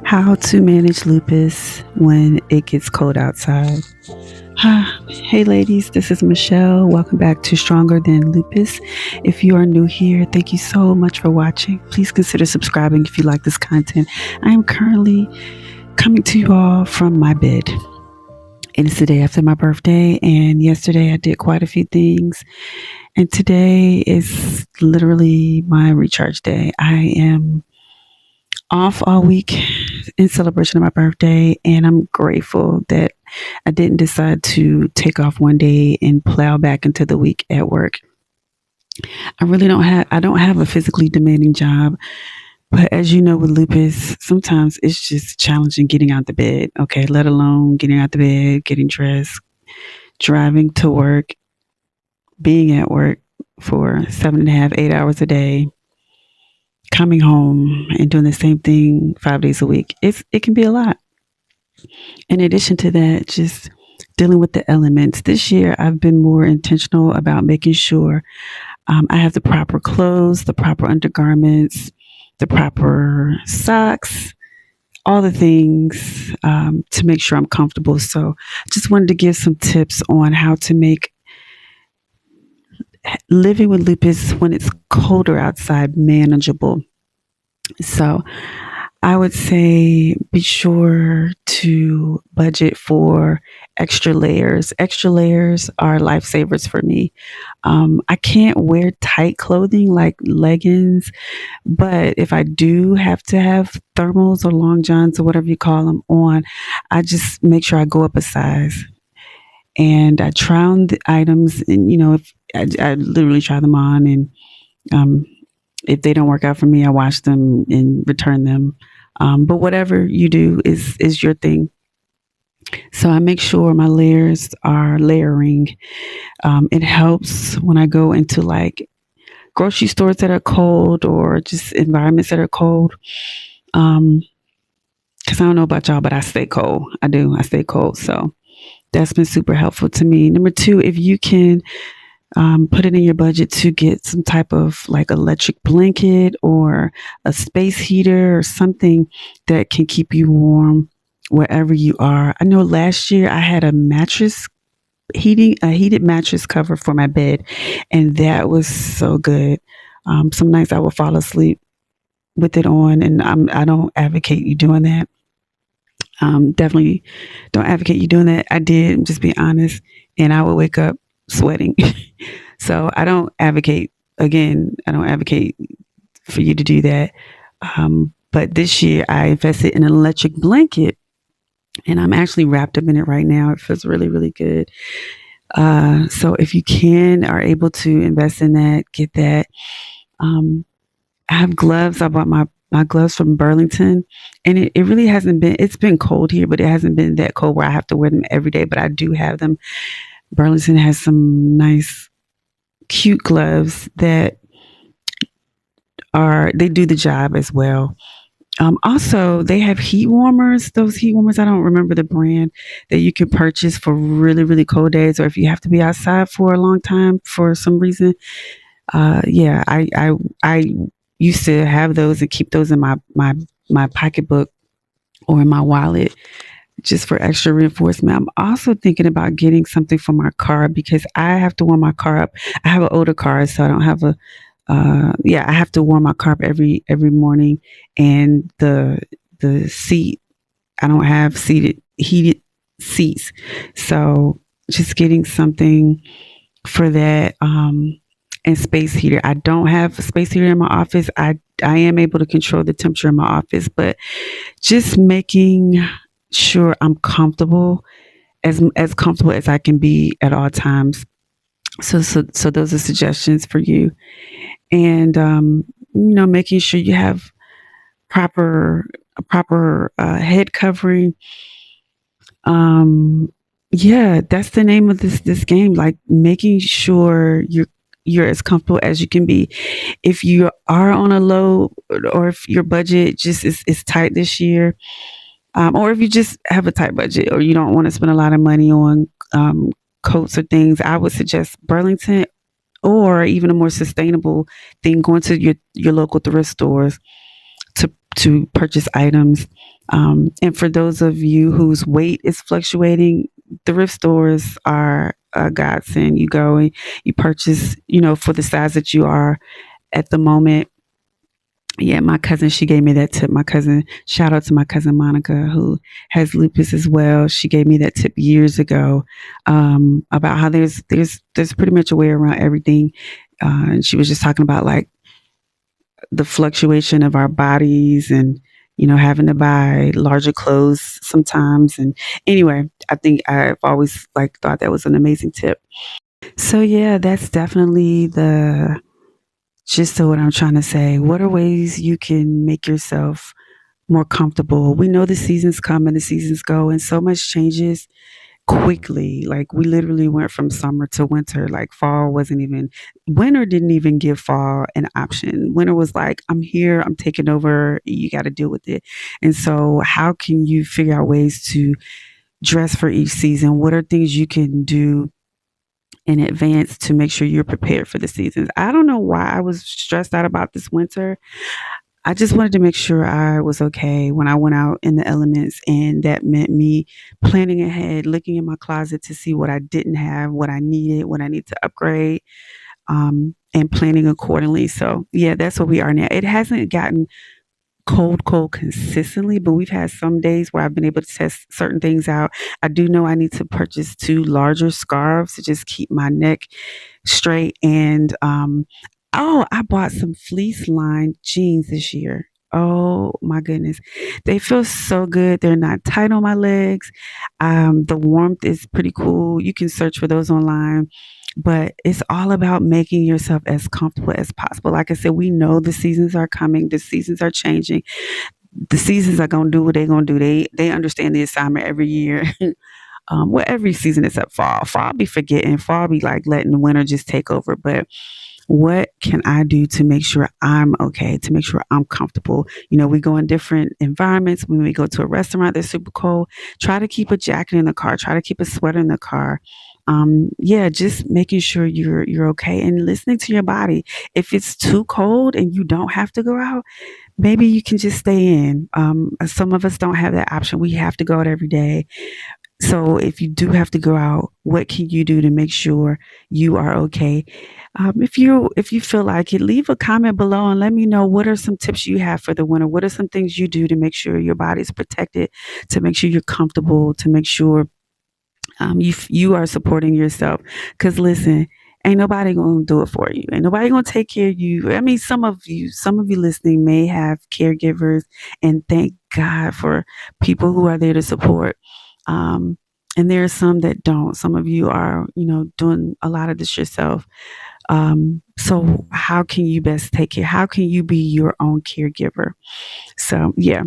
How to manage lupus when it gets cold outside. Hey ladies, this is Michelle. Welcome back to Stronger Than Lupus. If you are new here, thank you so much for watching. Please consider subscribing if you like this content. I am currently coming to you all from my bed. It is the day after my birthday, and yesterday I did quite a few things, and today is literally my recharge day. I am off all week in celebration of my birthday, and I'm grateful that I didn't decide to take off one day and plow back into the week at work. I don't have a physically demanding job, but as you know with lupus, sometimes it's just challenging getting out the bed, okay, let alone getting out the bed, getting dressed, driving to work, being at work for 7.5, 8 hours a day, coming home and doing the same thing 5 days a week. It can be a lot. In addition to that, just dealing with the elements. This year, I've been more intentional about making sure I have the proper clothes, the proper undergarments, the proper socks, all the things to make sure I'm comfortable. So, I just wanted to give some tips on how to make living with lupus when it's colder outside manageable. So, I would say be sure to budget for extra layers. Extra layers are lifesavers for me. I can't wear tight clothing like leggings, but if I do have to have thermals or long johns or whatever you call them on, I just make sure I go up a size. And I try on the items, and if I literally try them on, and um, if they don't work out for me, I wash them and return them. But whatever you do is your thing. So I make sure my layers are layering. It helps when I go into like grocery stores that are cold or just environments that are cold. Because I don't know about y'all, but I stay cold. I do. I stay cold. So that's been super helpful to me. Number two, if you can put it in your budget to get some type of like electric blanket or a space heater or something that can keep you warm wherever you are. I know last year I had a heated mattress cover for my bed, and that was so good. Some nights I will fall asleep with it on, and I don't advocate you doing that. Definitely don't advocate you doing that. I did, just be honest, and I would wake up sweating. So I don't advocate for you to do that. But this year I invested in an electric blanket, and I'm actually wrapped up in it right now. It feels really, really good. So if you are able to invest in that, get that. Um, I have gloves. I bought my gloves from Burlington, and it really hasn't been, it's been cold here, but it hasn't been that cold where I have to wear them every day, but I do have them. Burlington has some nice, cute gloves that they do the job as well. Also, they have heat warmers. Those heat warmers, I don't remember the brand, that you can purchase for really, really cold days, or if you have to be outside for a long time for some reason. Yeah, I used to have those and keep those in my pocketbook or in my wallet just for extra reinforcement. I'm also thinking about getting something for my car because I have to warm my car up. I have an older car, so I don't have I have to warm my car up every morning, and the seat, I don't have heated seats. So just getting something for that, and space heater. I don't have a space heater in my office. I am able to control the temperature in my office, but just making sure I'm comfortable, as comfortable as I can be at all times. So those are suggestions for you, and making sure you have proper a proper head covering. Um, yeah, that's the name of this game. Like making sure you're as comfortable as you can be. If you are on a low, or if your budget just is tight this year, or if you just have a tight budget or you don't want to spend a lot of money on coats or things, I would suggest Burlington, or even a more sustainable thing, going to your local thrift stores to to purchase items. And for those of you whose weight is fluctuating, thrift stores are a godsend. You go and you purchase, for the size that you are at the moment. Yeah, my cousin, she gave me that tip. My cousin, shout out to my cousin Monica, who has lupus as well. She gave me that tip years ago, about how there's pretty much a way around everything. And she was just talking about like the fluctuation of our bodies and having to buy larger clothes sometimes. And anyway, I think I've always like thought that was an amazing tip. So yeah, that's definitely the gist of what I'm trying to say. What are ways you can make yourself more comfortable? We know the seasons come and the seasons go, and so much changes quickly. Like we literally went from summer to winter. Like winter didn't even give fall an option. Winter was like, I'm here, I'm taking over, you got to deal with it. And so how can you figure out ways to dress for each season? What are things you can do in advance to make sure you're prepared for the seasons? I don't know why I was stressed out about this winter. I just wanted to make sure I was okay when I went out in the elements, and that meant me planning ahead, looking in my closet to see what I didn't have, what I needed, what I need to upgrade, and planning accordingly. So yeah, that's where we are now. It hasn't gotten cold consistently, but we've had some days where I've been able to test certain things out. I do know I need to purchase 2 larger scarves to just keep my neck straight. And oh, I bought some fleece lined jeans this year. Oh my goodness. They feel so good. They're not tight on my legs. The warmth is pretty cool. You can search for those online. But it's all about making yourself as comfortable as possible. Like I said, we know the seasons are coming, the seasons are changing. The seasons are gonna do what they're gonna do. They understand the assignment every year. Well, every season except fall. Fall be forgetting. Fall be like letting winter just take over. But what can I do to make sure I'm okay, to make sure I'm comfortable? We go in different environments. When we go to a restaurant that's super cold, try to keep a jacket in the car, try to keep a sweater in the car. Yeah, just making sure you're okay and listening to your body. If it's too cold and you don't have to go out, maybe you can just stay in. Some of us don't have that option. We have to go out every day. So if you do have to go out, what can you do to make sure you are okay? If you feel like it, leave a comment below and let me know what are some tips you have for the winter. What are some things you do to make sure your body is protected, to make sure you're comfortable, to make sure you are supporting yourself. Because listen, ain't nobody gonna do it for you. Ain't nobody gonna take care of you. I mean, some of you listening may have caregivers, and thank God for people who are there to support. Um, and there are some that don't. Some of you are, doing a lot of this yourself. So how can you best take care? How can you be your own caregiver? So yeah.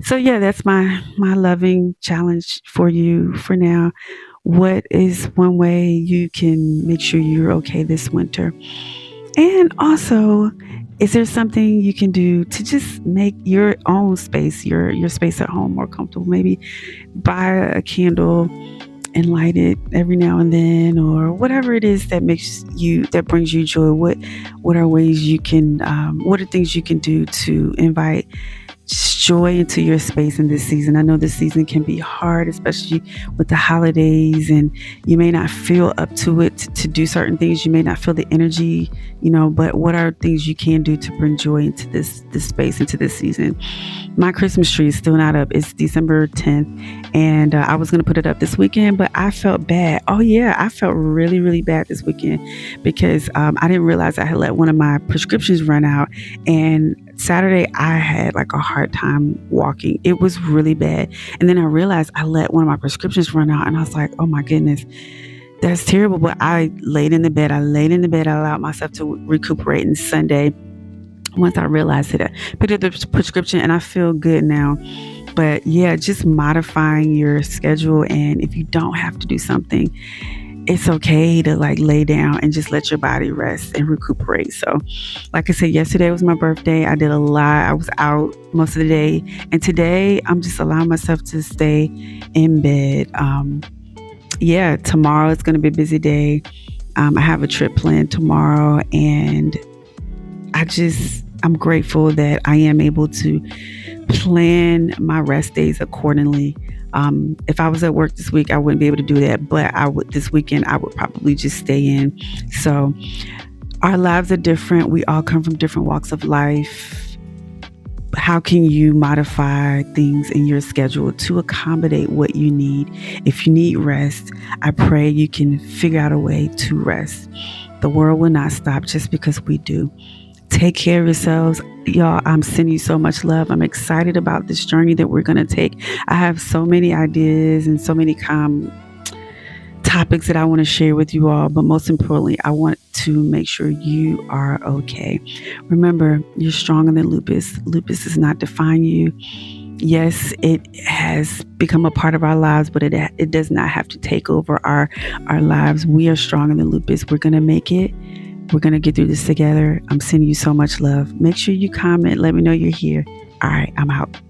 So yeah, that's my loving challenge for you for now. What is one way you can make sure you're okay this winter? And also, is there something you can do to just make your own space, your space at home more comfortable? Maybe buy a candle and light it every now and then, or whatever it is that brings you joy. What are ways you can what are things you can do to invite joy into your space in this season? I know this season can be hard, especially with the holidays, and you may not feel up to it to do certain things. You may not feel the energy, but what are things you can do to bring joy into this space, into this season? My Christmas tree is still not up. It's December 10th, and I was going to put it up this weekend, but I felt bad. Oh yeah, I felt really, really bad this weekend because I didn't realize I had let one of my prescriptions run out, and Saturday I had like a hard time walking. It was really bad. And then I realized I let one of my prescriptions run out, and I was like, oh my goodness, that's terrible. But I laid in the bed. I allowed myself to recuperate. And Sunday, once I realized it, I picked up the prescription and I feel good now. But yeah, just modifying your schedule. And if you don't have to do something, it's okay to like lay down and just let your body rest and recuperate. So like I said, yesterday was my birthday. I did a lot. I was out most of the day. And today I'm just allowing myself to stay in bed. Yeah, tomorrow is going to be a busy day. I have a trip planned tomorrow, and I just I'm grateful that I am able to plan my rest days accordingly. If I was at work this week, I wouldn't be able to do that, but I would this weekend. I would probably just stay in. So our lives are different. We all come from different walks of life. How can you modify things in your schedule to accommodate what you need? If you need rest, I pray you can figure out a way to rest. The world will not stop just because we do. Take care of yourselves. Y'all, I'm sending you so much love. I'm excited about this journey that we're going to take. I have so many ideas and so many topics that I want to share with you all, but most importantly, I want to make sure you are okay. Remember, you're stronger than lupus. Lupus does not define you. Yes, it has become a part of our lives, but it does not have to take over our lives. We are stronger than lupus. We're going to make it. We're going to get through this together. I'm sending you so much love. Make sure you comment. Let me know you're here. All right, I'm out.